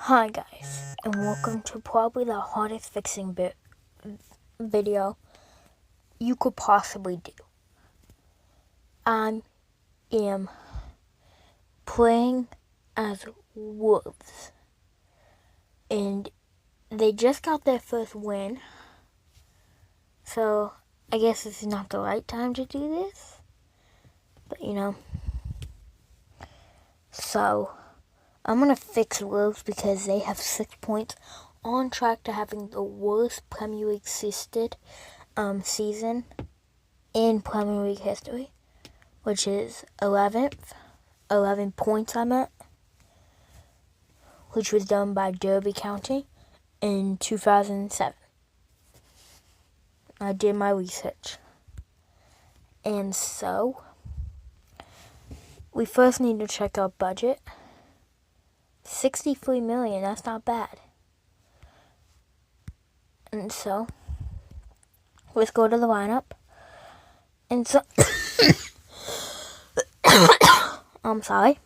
Hi guys, and welcome to probably the hardest fixing video you could possibly do. I am playing as Wolves, and they just got their first win, so I guess this is not the right time to do this, but so I'm gonna fix Wolves because they have 6 points, on track to having the worst Premier League season in Premier League history, which is 11th, 11 points I meant, which was done by Derby County in 2007. I did my research. And so, we first need to check our budget. 63 million, that's not bad. And so, let's go to the lineup. And so, I'm sorry.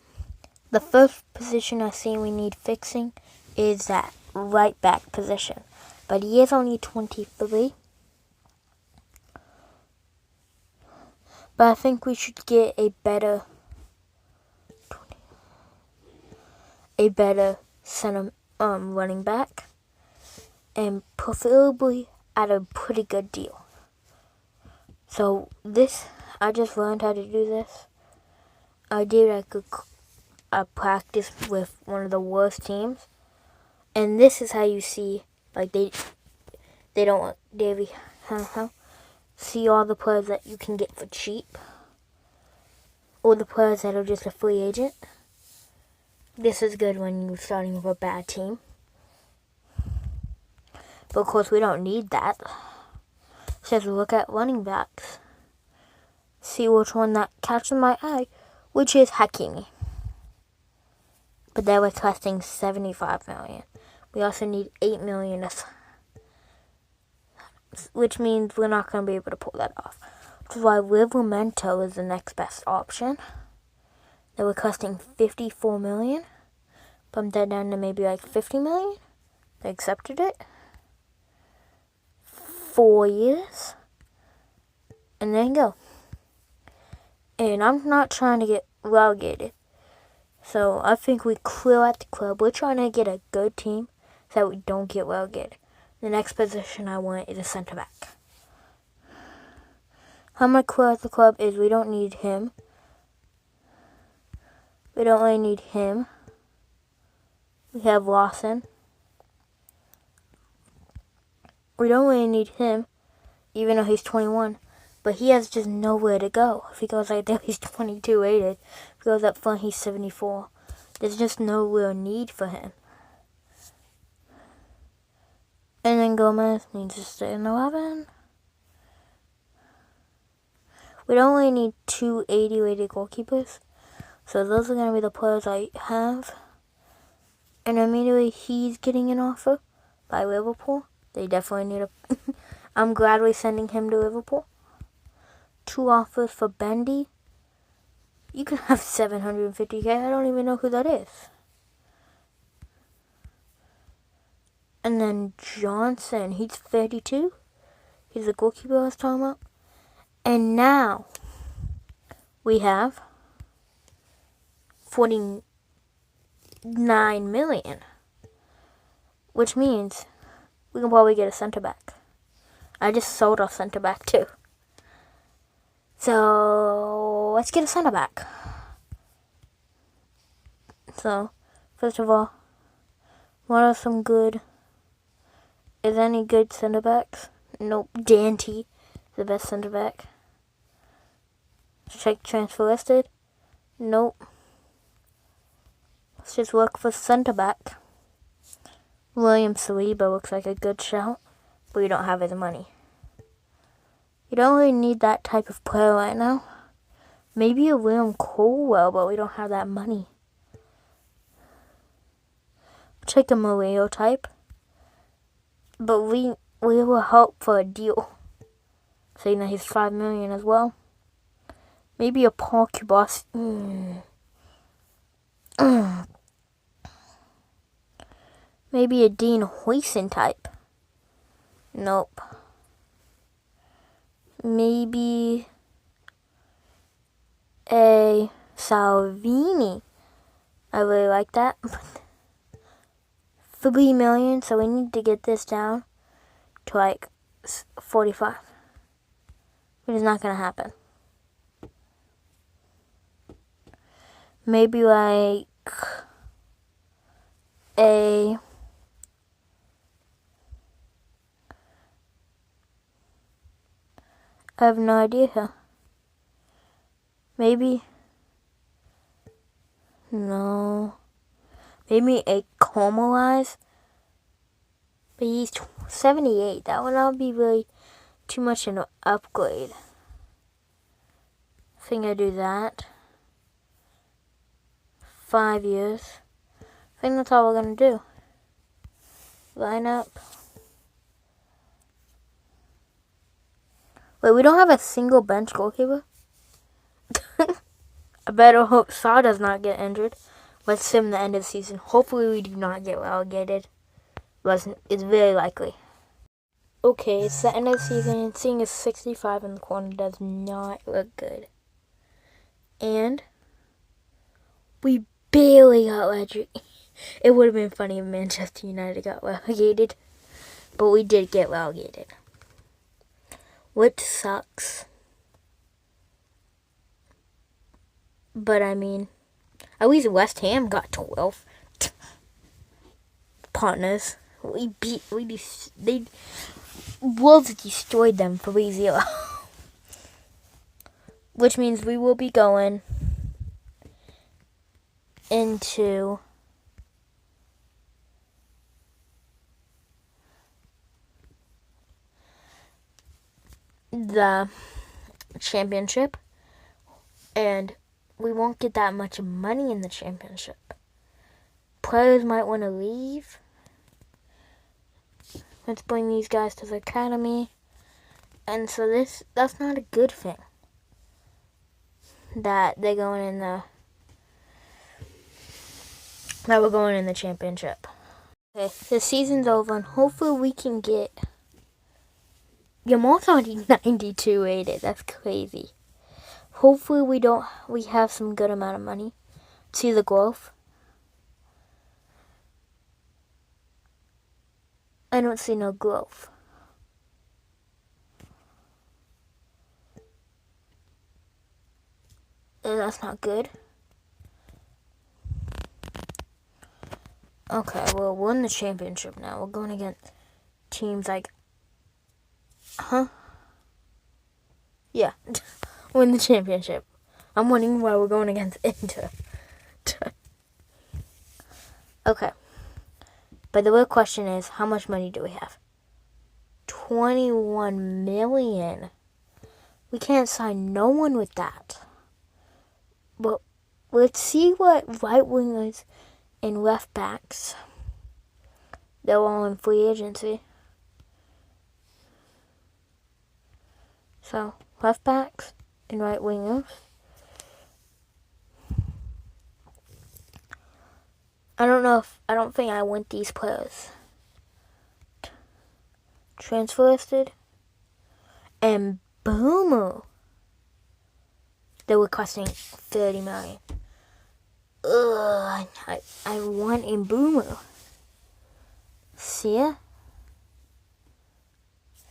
The first position I see we need fixing is that right back position. But he is only 23. But I think we should get a better center running back, and preferably at a pretty good deal. So I just learned how to do this. I did a practice with one of the worst teams, and this is how you see, like they don't see all the players that you can get for cheap, or the players that are just a free agent. This is good when you're starting with a bad team. But of course we don't need that. So just look at running backs. See which one that catches my eye, which is Hakimi. But they were costing 75 million. We also need 8 million, which means we're not going to be able to pull that off. Which is why Livramento is the next best option. They were costing 54 million. Bumped that down to maybe like 50 million. They accepted it. 4 years. And then go. And I'm not trying to get relegated. So I think we clear out the club. We're trying to get a good team so that we don't get relegated. The next position I want is a center back. How I'm going to clear out the club is we don't need him. We don't really need him. We have Lawson. We don't really need him, even though he's 21. But he has just nowhere to go. If he goes right there, he's 22 rated. If he goes up front, he's 74. There's just no real need for him. And then Gomez needs to stay in 11. We don't really need 2 80 rated goalkeepers. So those are going to be the players I have. And immediately he's getting an offer by Liverpool. They definitely need I'm gladly sending him to Liverpool. 2 offers for Bendy. You can have 750k. I don't even know who that is. And then Johnson, he's 32. He's the goalkeeper I was talking about. And now we have 49 million, which means we can probably get a center back. I just sold our center back too. So let's get a center back. So first of all, what are some good? Is there any good center backs? Nope. Dante, the best center back. Check transfer listed. Nope. Let's just look for center back. William Saliba looks like a good shout, but we don't have his money. You don't really need that type of player right now. Maybe a William Colwell, but we don't have that money. Check a Murillo type, but we will help for a deal, saying that he's 5 million as well. Maybe a Paul Kubas. Maybe a Dean Huijsen type. Nope. Maybe a Salvini. I really like that. 3 million, so we need to get this down to like 45. It is not going to happen. Maybe like a I have no idea here. Maybe no. Maybe a Comalize. But he's 78. That would not be really too much an upgrade. I think I do that. 5 years. I think that's all we're going to do. Line up. Wait, we don't have a single bench goalkeeper? I better hope Saw does not get injured. Let's sim the end of the season. Hopefully we do not get relegated. It's very likely. Okay, it's the end of the season, and seeing a 65 in the corner does not look good. And we barely got relegated. It would have been funny if Manchester United got relegated, but we did get relegated, which sucks. But I mean, at least West Ham got 12 partners. Wolves destroyed them 3-0. Which means we will be going into the championship, and we won't get that much money in the championship. Players might want to leave. Let's bring these guys to the academy. And so that's not a good thing. That we're going in the championship. Okay, the season's over, and hopefully we can get. I'm also already 92 rated. That's crazy. Hopefully we have some good amount of money. See the growth. I don't see no growth. And that's not good. Okay, well, we're in the championship now. We're going against teams like... Yeah, we're in the championship. I'm wondering why we're going against Inter. Okay. But the real question is, how much money do we have? 21 million. We can't sign no one with that. But let's see what right wingers and left backs. They're all in free agency. So, left backs and right wingers. I don't think I want these players. Transfer listed. And Boomer. They were costing 30 million. Ugh, I want a Boomer. See ya?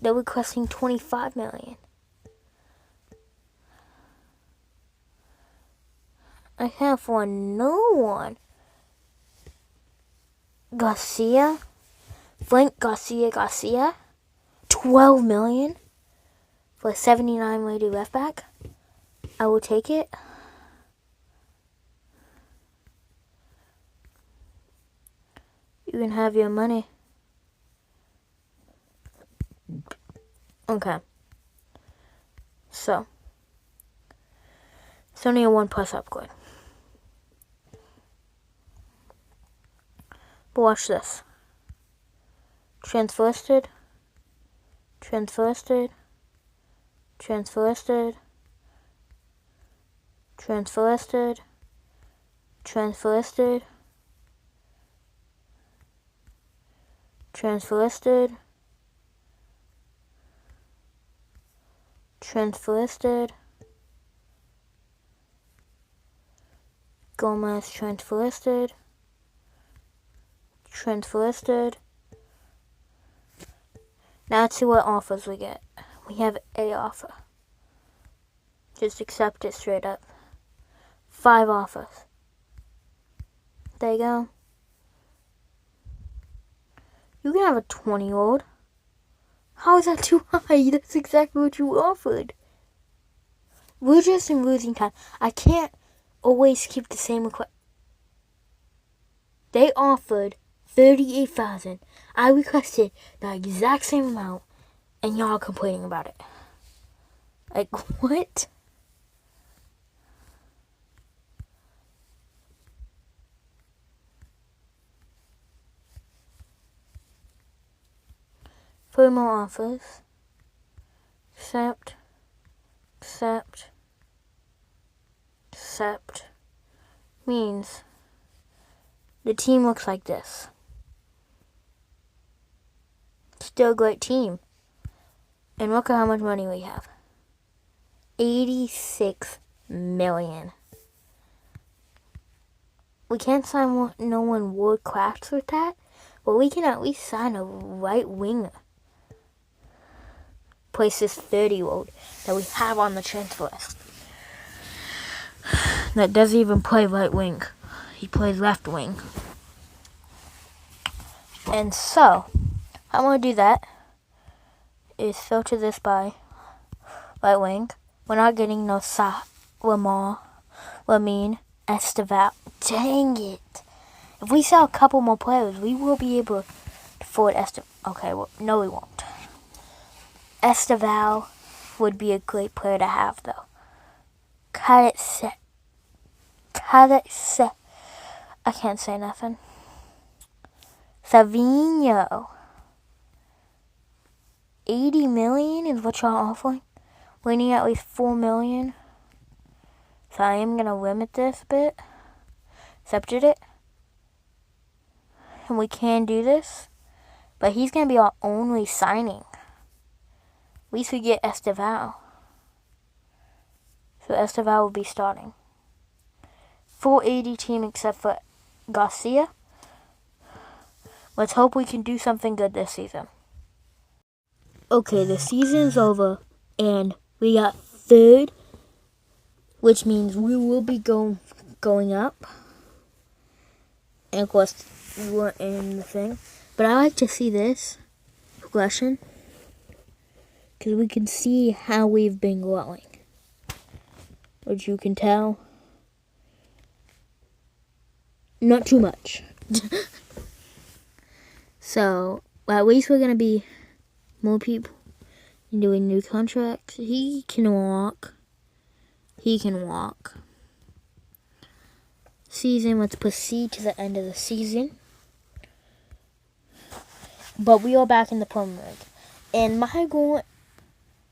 They were costing 25 million. I have one new one. Garcia. Frank Garcia. 12 million for a 79 rated left back. I will take it. You can have your money. Okay. So, it's only a 1+ upgrade. But watch this. Transfer listed. Transfer listed. Transfer listed. Transfer listed. Transfer listed. Transfer listed. Transfer listed. Gomez transfer listed. Transfer listed. Now let's see what offers we get. We have a offer. Just accept it straight up. 5 offers. There you go. You can have a 20-year-old. How is that too high? That's exactly what you offered. We're just in losing time. I can't always keep the same request. They offered $38,000. I requested the exact same amount, and y'all complaining about it. Like, what? Three more offers. Accept. Accept. Accept. Means the team looks like this. Still a great team. And look at how much money we have. $86 million. We can't sign no one world class with that, but we can at least sign a right winger. Place this 30-year-old that we have on the transfer list. That doesn't even play right wing. He plays left wing. And so, how I'm going to do that is filter this by right wing. We're not getting no Lamine, Esteval. Dang it. If we sell a couple more players, we will be able to afford Esteval. Okay, well, no we won't. Esteval would be a great player to have, though. Cut it set. I can't say nothing. Savinho. $80 million is what y'all offering. We need at least $4 million. So I am gonna limit this a bit. Accepted it. And we can do this. But he's gonna be our only signing. At least we get Esteval. So Esteval will be starting. Full 80 team except for Garcia. Let's hope we can do something good this season. Okay, the season's over, and we got 3rd, which means we will be going up. And of course, we weren't in the thing. But I like to see this progression, because we can see how we've been growing. Which you can tell. Not too much. So, well, at least we're going to be more people doing new contracts. He can walk. Season, let's proceed to the end of the season. But we are back in the Premier League. And my goal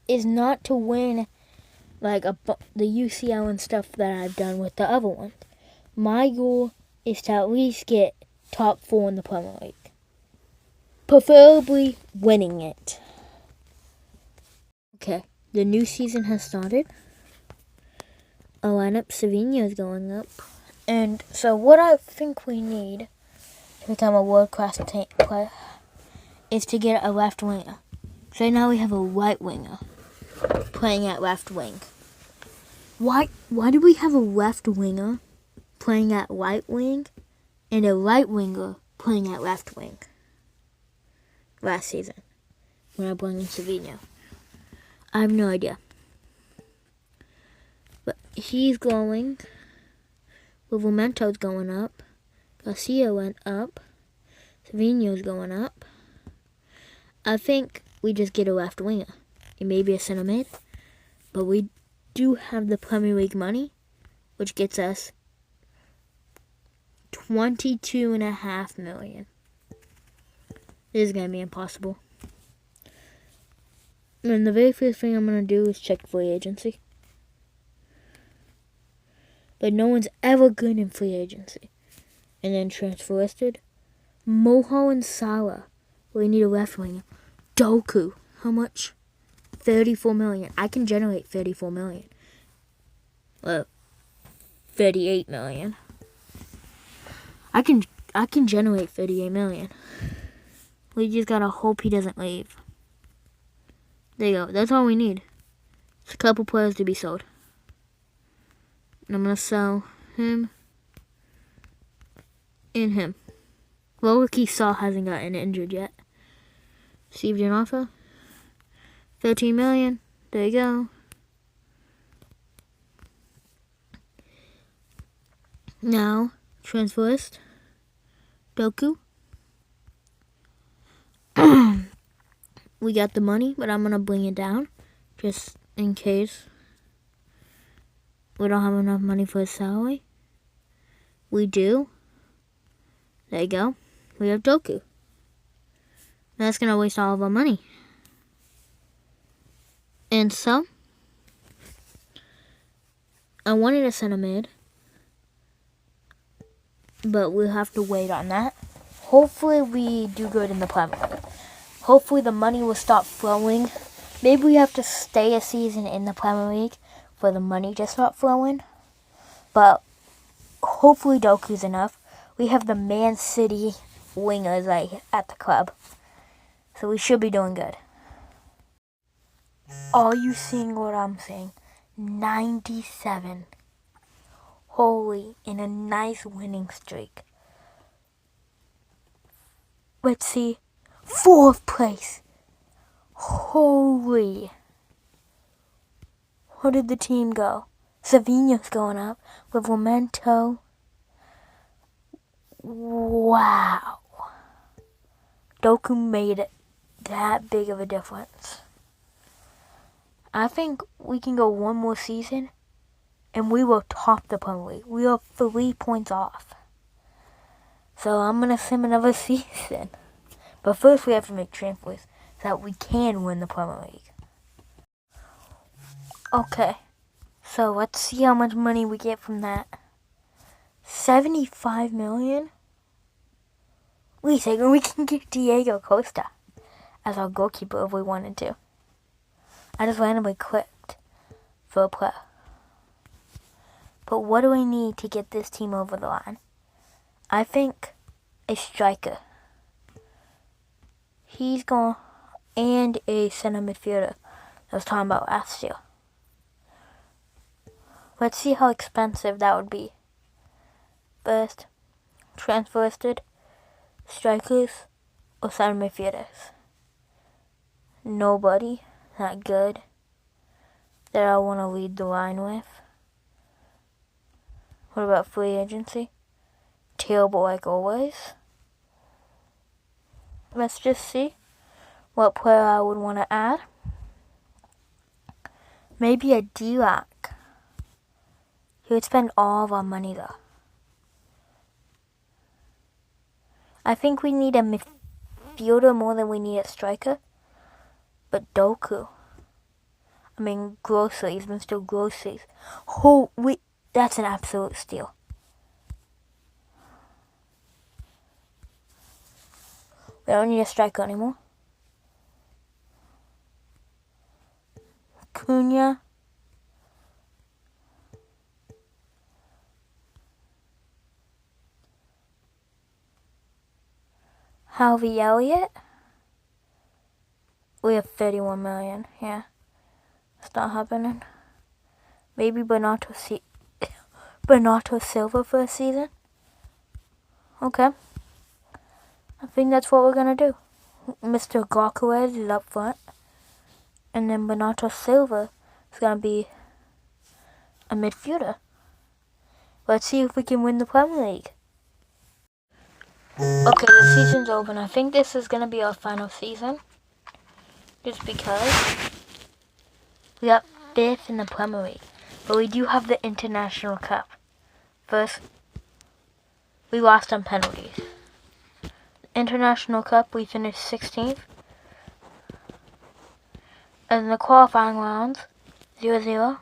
is not to win like the UCL and stuff that I've done with the other ones. My goal is to at least get top 4 in the Premier League. Preferably winning it. Okay, the new season has started. Our lineup, Savinho is going up. And so what I think we need to become a world-class player is to get a left winger. So right now we have a right winger playing at left wing. Why do we have a left winger playing at right wing and a right winger playing at left wing last season when I brought in Savinho? I have no idea. But he's going. Livermento's going up. Garcia went up. Savinho's going up. I think we just get a left winger. It may be a center mid. But we do have the Premier League money, which gets us $22.5 million. This is going to be impossible. And the very first thing I'm going to do is check free agency. But no one's ever good in free agency. And then transfer listed. Moho and Salah We need a left winger. Doku. How much? 34 million. I can generate 34 million. Well, 38 million. I can generate 38 million. We just gotta hope he doesn't leave. There you go. That's all we need. It's a couple players to be sold. And I'm gonna sell him and him. Lower Key Saw hasn't gotten injured yet. Received an offer. 13 million. There you go. Now, transfer list. Doku. We got the money, but I'm going to bring it down just in case we don't have enough money for his salary. We do. There you go. We have Doku. That's going to waste all of our money. And so, I wanted a center mid, but we'll have to wait on that. Hopefully we do good in the Premier League. Hopefully the money will stop flowing. Maybe we have to stay a season in the Premier League for the money to stop flowing. But hopefully Doku's enough. We have the Man City wingers at the club. So we should be doing good. Are you seeing what I'm seeing? 97. Holy, in a nice winning streak. Let's see. 4th place. Holy. Where did the team go? Savinho's going up with Memento. Wow. Doku made it that big of a difference. I think we can go one more season and we will top the Premier League. We are 3 points off. So I'm going to sim another season. But first we have to make transfers so that we can win the Premier League. Okay. So let's see how much money we get from that. 75 million? Wait a second, we can get Diego Costa as our goalkeeper if we wanted to. I just randomly clicked for a player. But what do we need to get this team over the line? I think a striker. He's gone, and a center midfielder I was talking about last year. Let's see how expensive that would be. First, transfer listed, strikers, or center midfielders. Nobody that good that I want to lead the line with. What about free agency? Terrible like always. Let's just see what player I would want to add. Maybe a D-Lock. He would spend all of our money though. I think we need a midfielder more than we need a striker. But Doku. I mean, Groceries, Mr. Groceries. Oh, wait, that's an absolute steal. We don't need a striker anymore. Cunha. Harvey Elliott. We have 31 million. Yeah. It's not happening. Maybe Bernardo Silva for a season. Okay. I think that's what we're going to do. Mr. Gokares is up front. And then Bernardo Silva is going to be a midfielder. Let's see if we can win the Premier League. Okay, the season's over, and I think this is going to be our final season. Just because we got 5th in the Premier League. But we do have the International Cup. First, we lost on penalties. International Cup, we finished 16th. And in the qualifying rounds, 0-0.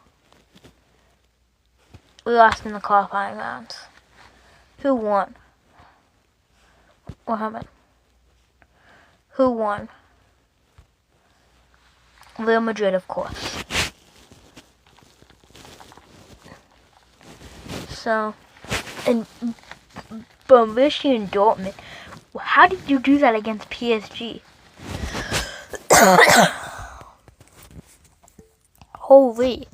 We lost in the qualifying rounds. Who won? What happened? Who won? Real Madrid, of course. So, and Borussia and Dortmund. How did you do that against PSG? Holy.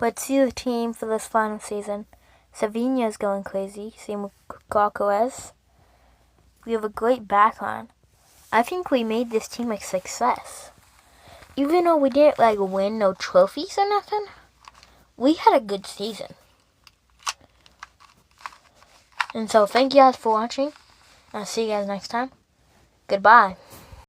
Let's see the team for this final season. Sevilla is going crazy. Same with Garcoes. We have a great backline. I think we made this team a success. Even though we didn't win no trophies or nothing, we had a good season. And so thank you guys for watching. I'll see you guys next time. Goodbye.